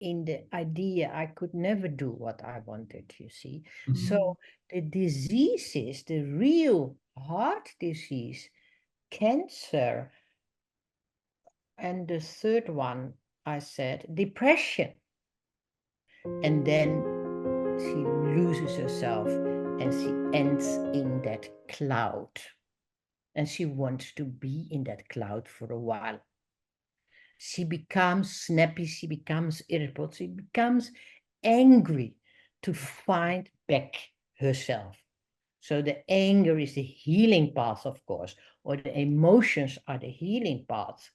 in the idea I could never do what I wanted, you see. Mhm. So the diseases, the real heart disease, cancer, and the third one, I said, depression. And then she loses herself and she ends in that cloud. And she wants to be in that cloud for a while. She becomes snappy, she becomes irritable, she becomes angry to find back herself. So the anger is the healing path, of course, or the emotions are the healing path.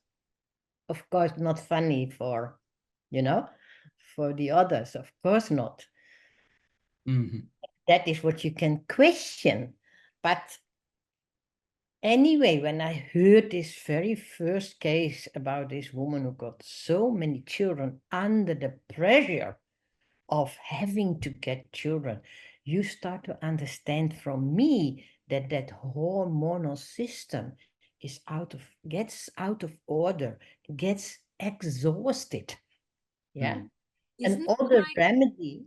Of course, not funny for, for the others, of course not. Mhm. That is what you can question. But anyway, when I heard this very first case about this woman who got so many children under the pressure of having to get children, you start to understand from me that that hormonal system gets out of order, gets exhausted. Yeah. Mm. And Isn't it other like, remedy.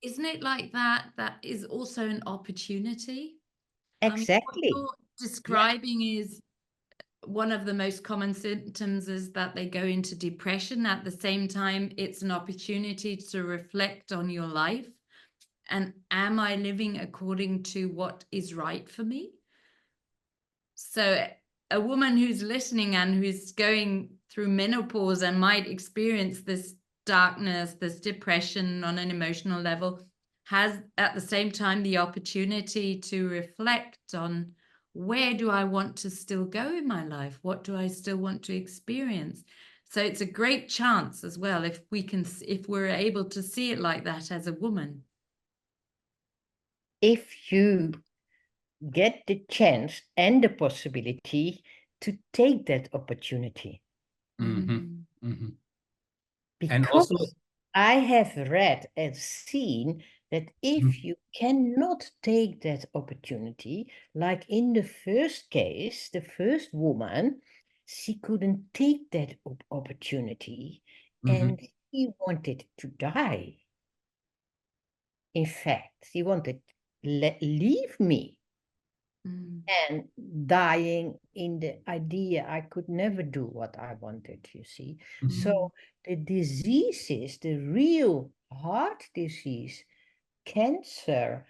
isn't it like that? That is also an opportunity. I mean, what Exactly. you're Yeah. describing is one of the most common symptoms is that they go into depression. At the same time, it's an opportunity to reflect on your life. And am I living according to what is right for me? So, a woman who's listening and who's going through menopause and might experience this darkness, this depression on an emotional level, has at the same time the opportunity to reflect on, where do I want to still go in my life? What do I still want to experience? So it's a great chance as well if we're able to see it like that as a woman. If you get the chance and the possibility to take that opportunity. Mhm. Mhm. And also, Because I have read and seen that if you cannot take that opportunity, like in the first case, the first woman, she couldn't take that opportunity Mhm. and she wanted to die. In fact, she wanted, leave me. Mm. And dying in the idea I could never do what I wanted, you see. Mhm. So the diseases, the real heart disease, cancer,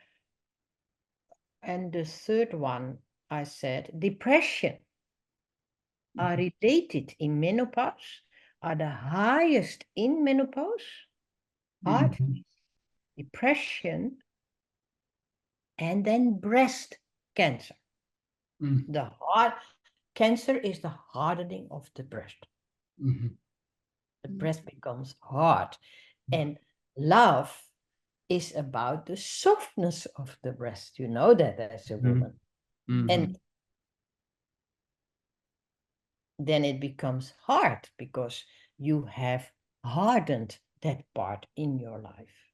and the third one, I said, depression, are related in menopause, are the highest in menopause, heart, Mhm. depression, and then breast cancer. Mhm. The heart cancer is the hardening of the breast. Mhm. The Mm. breast becomes hard. And love is about the softness of the breast. You know that as a woman. Mhm. And then it becomes hard because you have hardened that part in your life.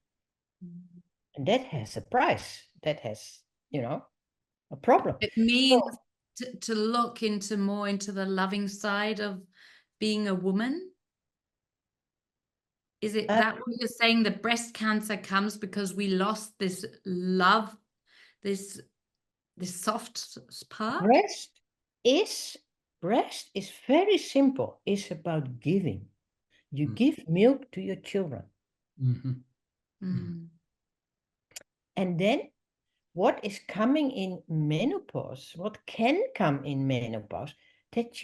Mm. And that has a price. That has, a problem. It means So to look into more into the loving side of being a woman. Is it uh, that what you're saying? The breast cancer comes because we lost this love, this soft part? breast is breast is very simple. It's about giving. You give milk to your children. Mhm. Mm. And then what is coming in menopause, what can come in menopause, that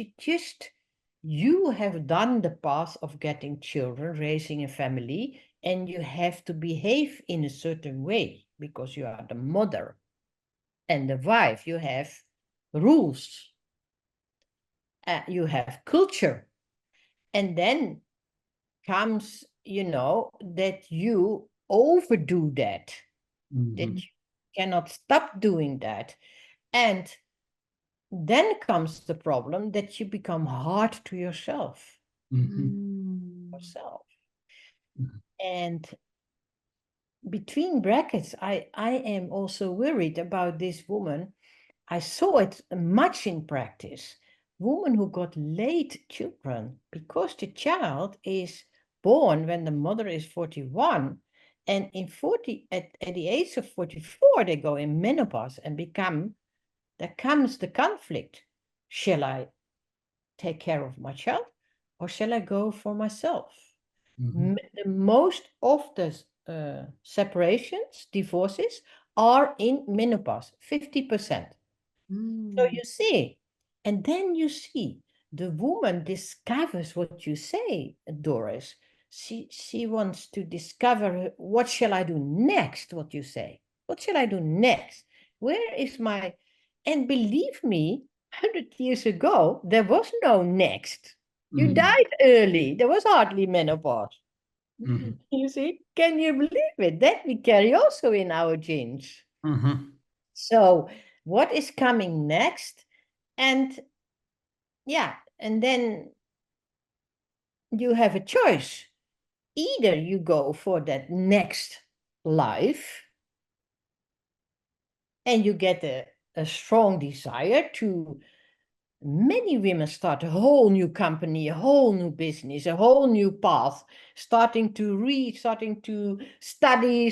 you have done the path of getting children, raising a family, and you have to behave in a certain way because you are the mother and the wife. You have rules, you have culture. And then comes, that you overdo that Mhm. you cannot stop doing that. And then comes the problem that you become hard to yourself. Mhm. Mm. Yourself. Mhm. And between brackets, I am also worried about this woman. I saw it much in practice. Woman who got late children because the child is born when the mother is 41, and at the age of 44, they go in menopause and there comes the conflict. Shall I take care of my child, or shall I go for myself? The most of the separations, divorces, are in menopause, 50%. So you see, and then you see the woman discovers what you say, Doris. She wants to discover, what shall I do next? What you say, what shall I do next? Where is my, and believe me, 100 years ago, there was no next. You died early. There was hardly menopause. You see, can you believe it? That we carry also in our genes. So what is coming next? And yeah, and then you have a choice. Either you go for that next life and you get a strong desire to, many women start a whole new company, a whole new business, a whole new path, starting to read, starting to study,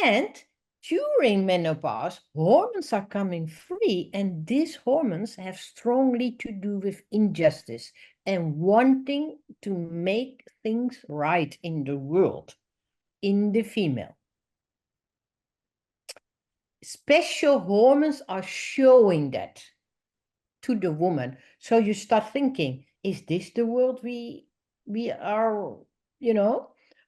and during menopause, hormones are coming free, and these hormones have strongly to do with injustice and wanting to make things right in the world, in the female. Special hormones are showing that to the woman. So you start thinking, is this the world we are,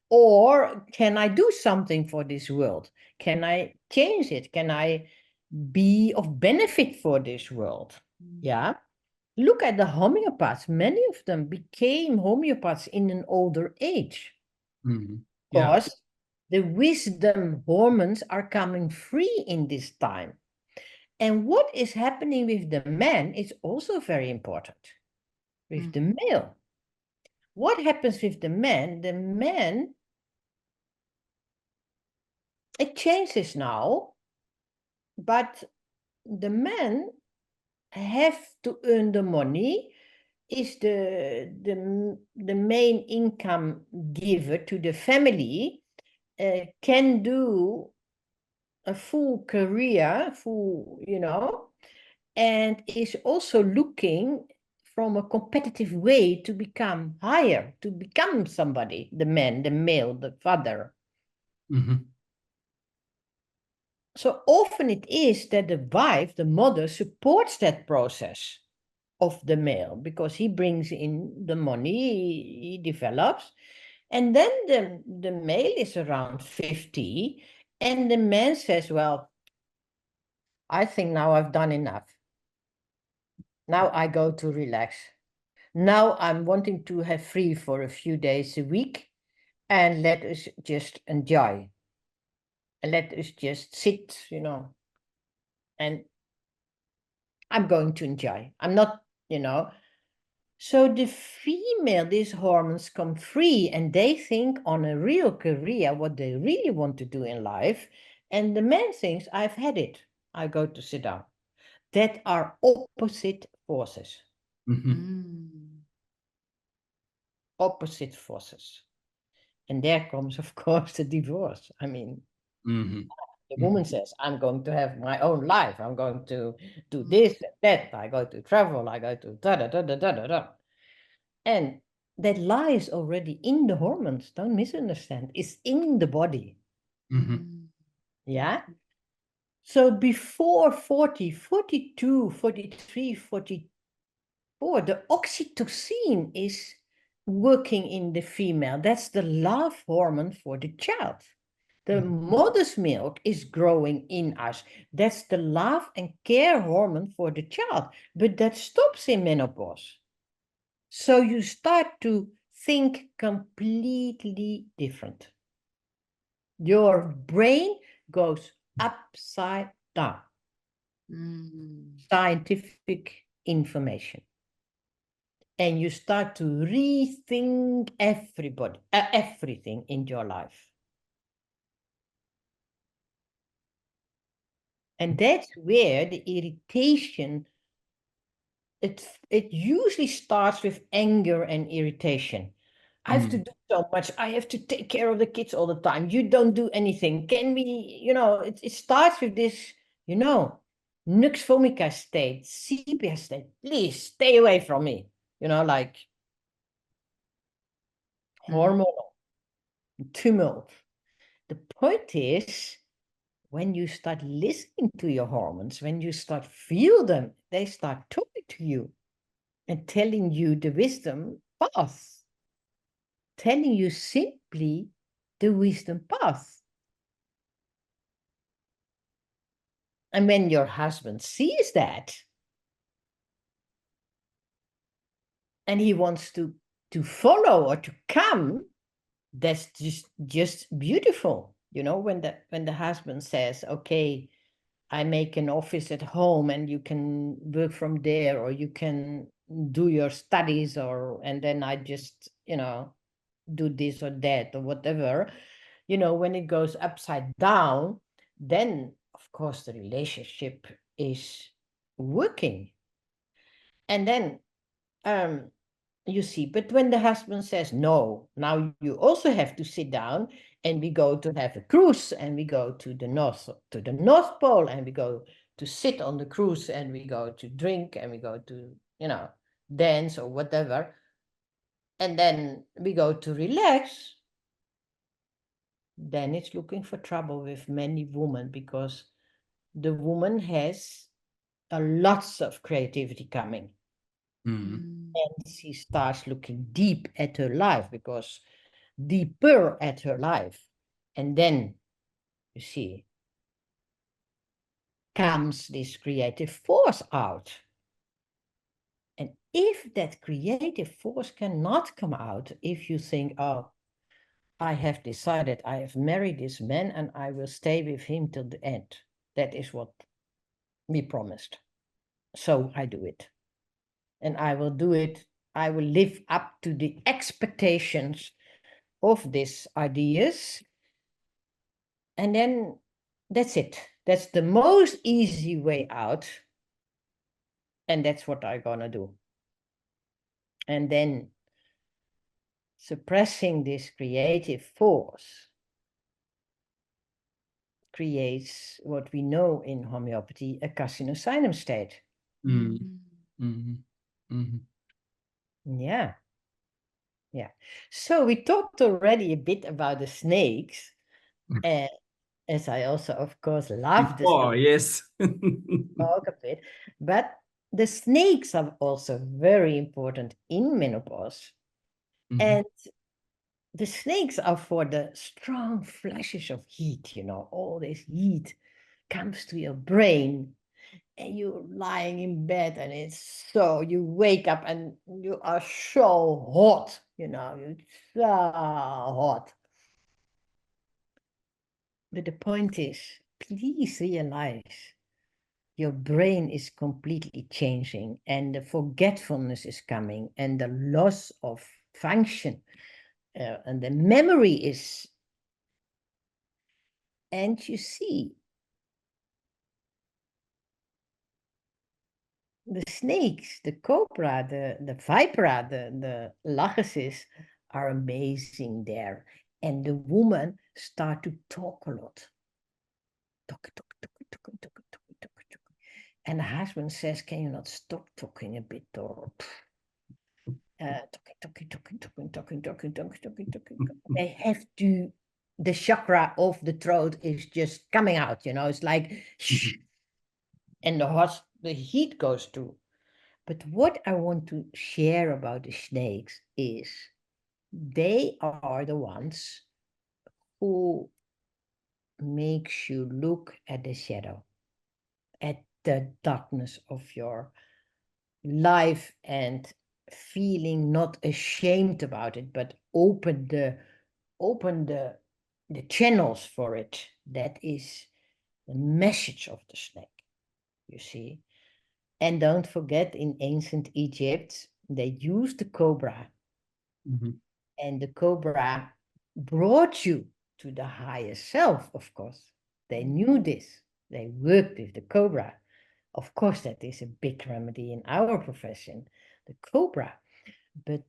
or can I do something for this world? Can I change it? Can I be of benefit for this world? Yeah. Look at the homeopaths. Many of them became homeopaths in an older age. Because the wisdom hormones are coming free in this time. And what is happening with the man is also very important. With the male. What happens with the man? The man, it changes now, but the man have to earn the money, is the main income giver to the family, can do a full career, and is also looking from a competitive way to become higher, to become somebody, the man, the male, the father. So often it is that the wife, the mother, supports that process of the male because he brings in the money, he develops. And then the male is around 50 and the man says, well, I think now I've done enough. Now I go to relax. Now I'm wanting to have free for a few days a week and let us just enjoy. And let us just sit, and I'm going to enjoy. I'm not, So the female, these hormones come free and they think on a real career, what they really want to do in life. And the man thinks, I've had it. I go to sit down. That are opposite forces. Opposite forces. And there comes, of course, the divorce. I mean, the woman says, I'm going to have my own life. I'm going to do this and that. I go to travel. I go to da-da-da-da-da-da-da. And that lies already in the hormones. Don't misunderstand. It's in the body. Yeah? So before 40, 42, 43, 44, the oxytocin is working in the female. That's the love hormone for the child. The mother's milk is growing in us. That's the love and care hormone for the child. But that stops in menopause. So you start to think completely different. Your brain goes upside down. Scientific information. And you start to rethink everything in your life. And that's where the irritation, it usually starts with anger and irritation. I have to do so much. I have to take care of the kids all the time. You don't do anything. Can we, it starts with this, nux vomica state, sepia state. Please stay away from me. Like hormonal tumult. The point is, when you start listening to your hormones, when you start feel them, they start talking to you and telling you the wisdom path, telling you simply the wisdom path. And when your husband sees that, and he wants to follow or to come, that's just beautiful. When the husband says, okay, I make an office at home and you can work from there, or you can do your studies, and then I just, do this or that or whatever. When it goes upside down, then of course the relationship is working. And then you see, but when the husband says, no, now you also have to sit down, and we go to have a cruise, and we go to the North Pole, and we go to sit on the cruise, and we go to drink, and we go to, dance or whatever, and then we go to relax, then it's looking for trouble with many women, because the woman has a lots of creativity coming. And she starts looking deep at her life, because deeper at her life. And then, you see, comes this creative force out. And if that creative force cannot come out, if you think, oh, I have decided, I have married this man and I will stay with him till the end. That is what we promised. So I do it. And I will do it. I will live up to the expectations of these ideas. And then that's it. That's the most easy way out. And that's what I'm gonna do. And then suppressing this creative force creates what we know in homeopathy, a carcinosinum state. Yeah. Yeah. So we talked already a bit about the snakes. And as I also, of course, love the snakes. Yes. Talk a bit. But the snakes are also very important in menopause. And the snakes are for the strong flashes of heat, all this heat comes to your brain, and you're lying in bed, and you wake up and you are so hot, you're so hot. But the point is, please realize your brain is completely changing, and the forgetfulness is coming, and the loss of function, and the memory is. And you see, the snakes, the cobra, the vipera, the lachesis are amazing there. And the woman start to talk a lot. Talk. And the husband says, can you not stop talking a bit? Or talking. They have to, the chakra of the throat is just coming out, it's like, and the heat goes too. But what I want to share about the snakes is they are the ones who makes you look at the shadow, at the darkness of your life, and feeling not ashamed about it, but open the channels for it. That is the message of the snake, you see. And don't forget, in ancient Egypt, they used the cobra. And the cobra brought you to the higher self, of course. They knew this. They worked with the cobra. Of course, that is a big remedy in our profession, the cobra. But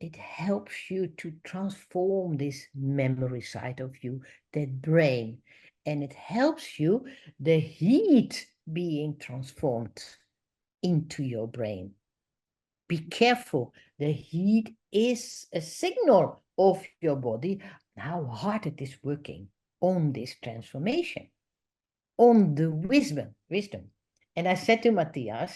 it helps you to transform this memory side of you, that brain. And it helps you, the heat being transformed into your brain. Be careful. The heat is a signal of your body how hard it is working on this transformation, on the wisdom. And I said to Matthias,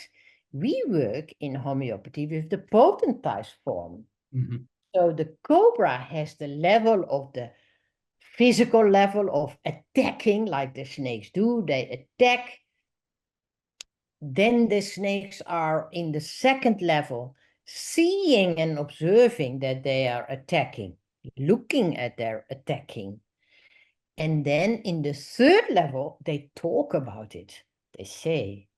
we work in homeopathy with the potentized form. Mhm. So the cobra has the level of the physical level of attacking, like the snakes do. They attack. Then the snakes are in the second level, seeing and observing that they are attacking, looking at their attacking. And then in the third level, they talk about it. They say,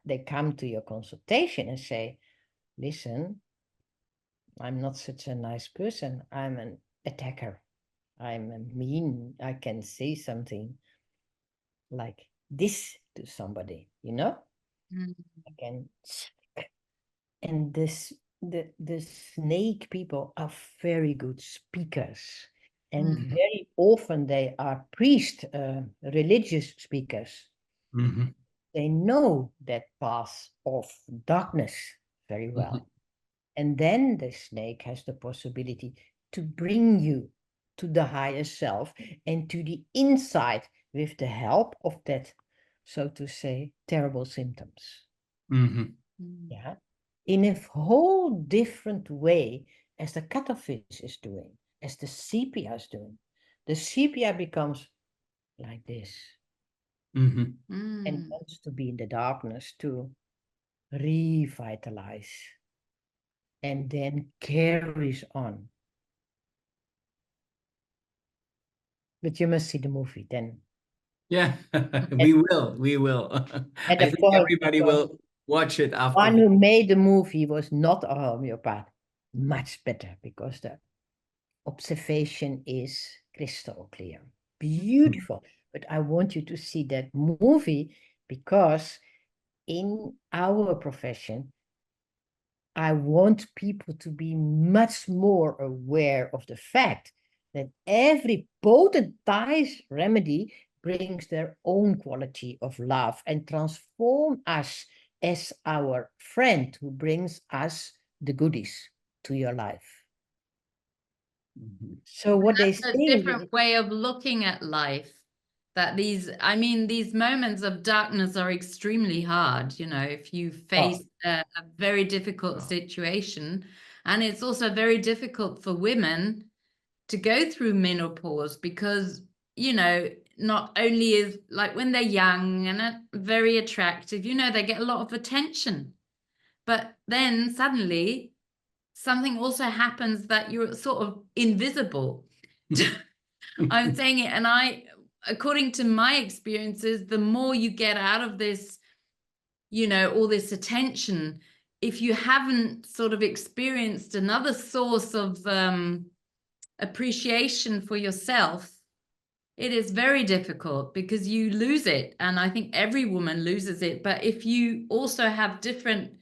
they come to your consultation and say, listen, I'm not such a nice person. I'm an attacker. I'm a mean. I can say something like this to somebody, you know? Mm. I can. And the snake people are very good speakers. And Mhm. very often they are priest, religious speakers. Mhm. They know that path of darkness very well. And then the snake has the possibility to bring you to the higher self and to the inside with the help of that, so to say, terrible symptoms. Mhm. Mm. Yeah. In a whole different way as the cuttlefish is doing, as the sepia is doing. The sepia becomes like this Mhm. and Mm. wants to be in the darkness to revitalize and then carries on. But you must see the movie then. Yeah, At, we will. We will. at I the think point, everybody because will watch it after. one who made the movie was not a homeopath. Much better because the observation is crystal clear. Beautiful. But I want you to see that movie because in our profession, I want people to be much more aware of the fact that every potent Thai remedy brings their own quality of love and transform us as our friend who brings us the goodies to your life. Mhm. So what they That's a say different way of looking at life. That these moments of darkness are extremely hard, if you face a very difficult situation. And it's also very difficult for women to go through menopause because, not only is like when they're young and very attractive, they get a lot of attention. But then suddenly something also happens that you're sort of invisible. I'm saying it, and according to my experiences, the more you get out of this, all this attention, if you haven't sort of experienced another source of appreciation for yourself, it is very difficult because you lose it. And I think every woman loses it. But if you also have different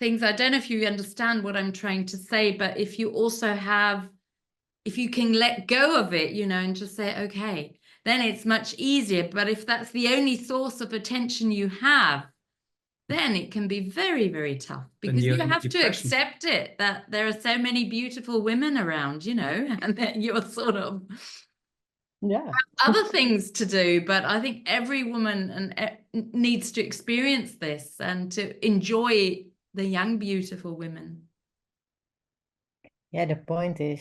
things, I don't know if you understand what I'm trying to say, but if you can let go of it, and just say, okay, then it's much easier. But if that's the only source of attention you have, then it can be very, very tough because you in have to depression. accept it, that there are so many beautiful women around, and that you're sort of other things to do. But I think every woman needs to experience this and to enjoy the young, beautiful women. Yeah, the point is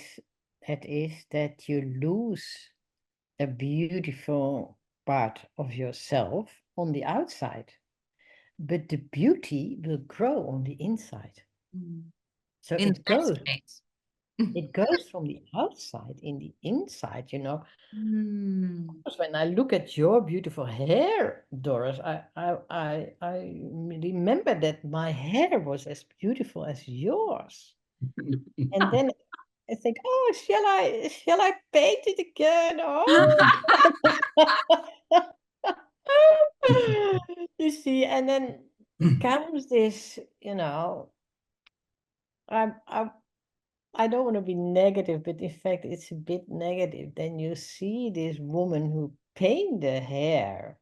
that you lose a beautiful part of yourself on the outside, but the beauty will grow on the inside. So In the best case. it goes from the outside in the inside, Mm. Because when I look at your beautiful hair, Doris, I remember that my hair was as beautiful as yours. And then I think, oh, shall I paint it again? Oh. You see, and then comes this, I don't want to be negative, but in fact, it's a bit negative. Then you see this woman who paint the hair,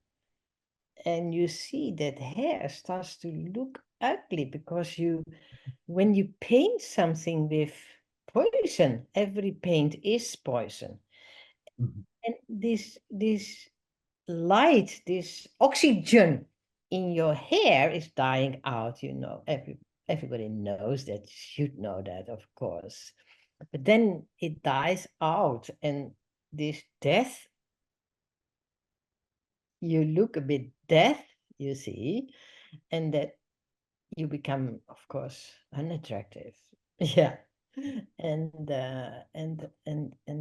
and you see that hair starts to look ugly because when you paint something with poison, every paint is poison. Mhm. And this light, this oxygen in your hair is dying out, everybody knows that, should know that, of course. But then it dies out, and this death, you look a bit death, you see, and that you become, of course, unattractive. Yeah. And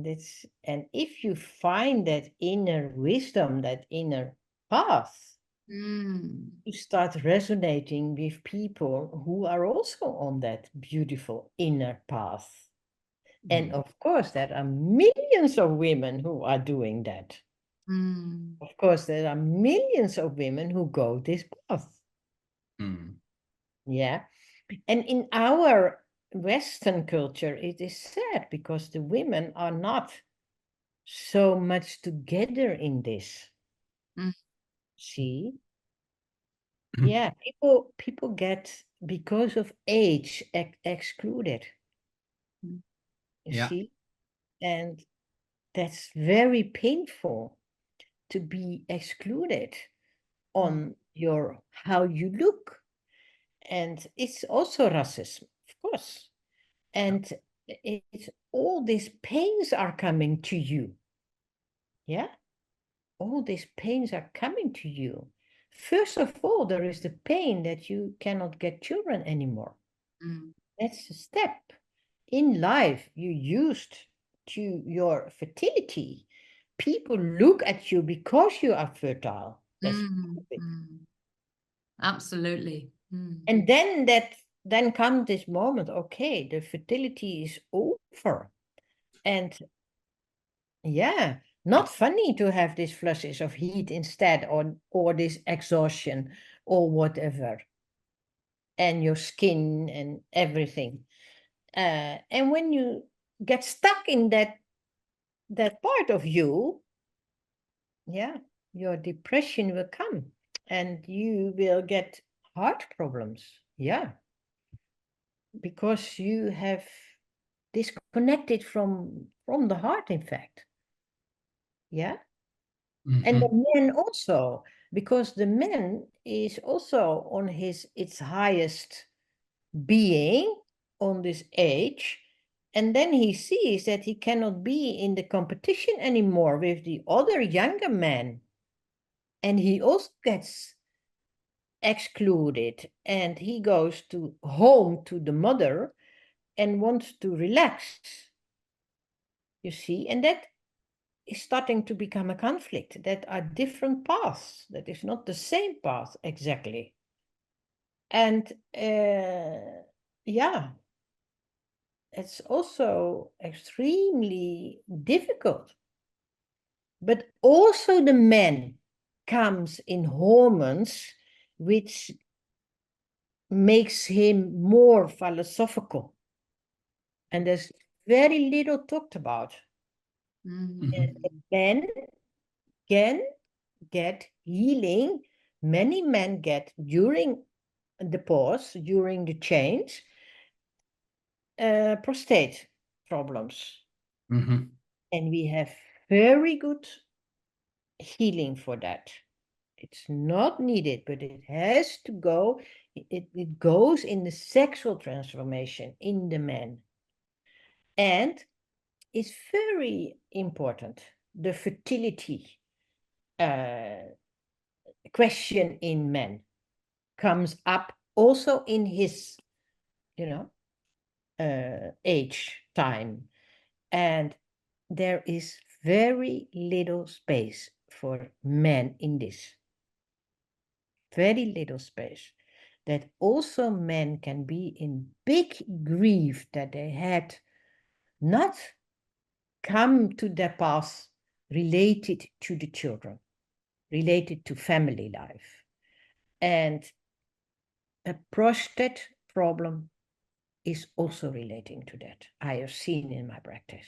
it's, and if you find that inner wisdom, that inner path, Mm. you start resonating with people who are also on that beautiful inner path. And Mhm. of course, there are millions of women who are doing that. Mm. Of course, there are millions of women who go this path. Mm. Yeah. And in our Western culture, it is sad because the women are not so much together in this. Mm. See? Yeah, people get, because of age, excluded. Mm. You Yeah. see? And that's very painful, to be excluded on your how you look. And it's also racism, of course. And it's all these pains are coming to you. Yeah? All these pains are coming to you. First of all, there is the pain that you cannot get children anymore. Mm. That's a step. In life, you used to your fertility. People look at you because you are fertile. That's part Mm. of it. Mm. Absolutely. Mm. And then comes this moment, okay, the fertility is over. And yeah, not funny to have these flushes of heat instead, or this exhaustion or whatever. And your skin and everything. And when you get stuck in that part of you, yeah, your depression will come and you will get heart problems. Yeah, because you have disconnected from the heart, in fact. Yeah. And Mhm. the man also, because the man is also on its highest being on this age, and then he sees that he cannot be in the competition anymore with the other younger men, and he also gets excluded, and he goes to home to the mother and wants to relax, you see. And that is starting to become a conflict. That are different paths, that is not the same path exactly. And yeah, it's also extremely difficult. But also the man comes in hormones, which makes him more philosophical. And there's very little talked about. Mm. Mhm. Men can get healing. Many men get during the pause, during the change, prostate problems. Mhm. And we have very good healing for that. It's not needed, but it has to go. It goes in the sexual transformation in the man. And it's very important. The fertility question in men comes up also in his, age time. And there is very little space for men in this. Very little space. That also men can be in big grief that they had not come to their path related to the children, related to family life. And a prostate problem is also relating to that. I have seen in my practice.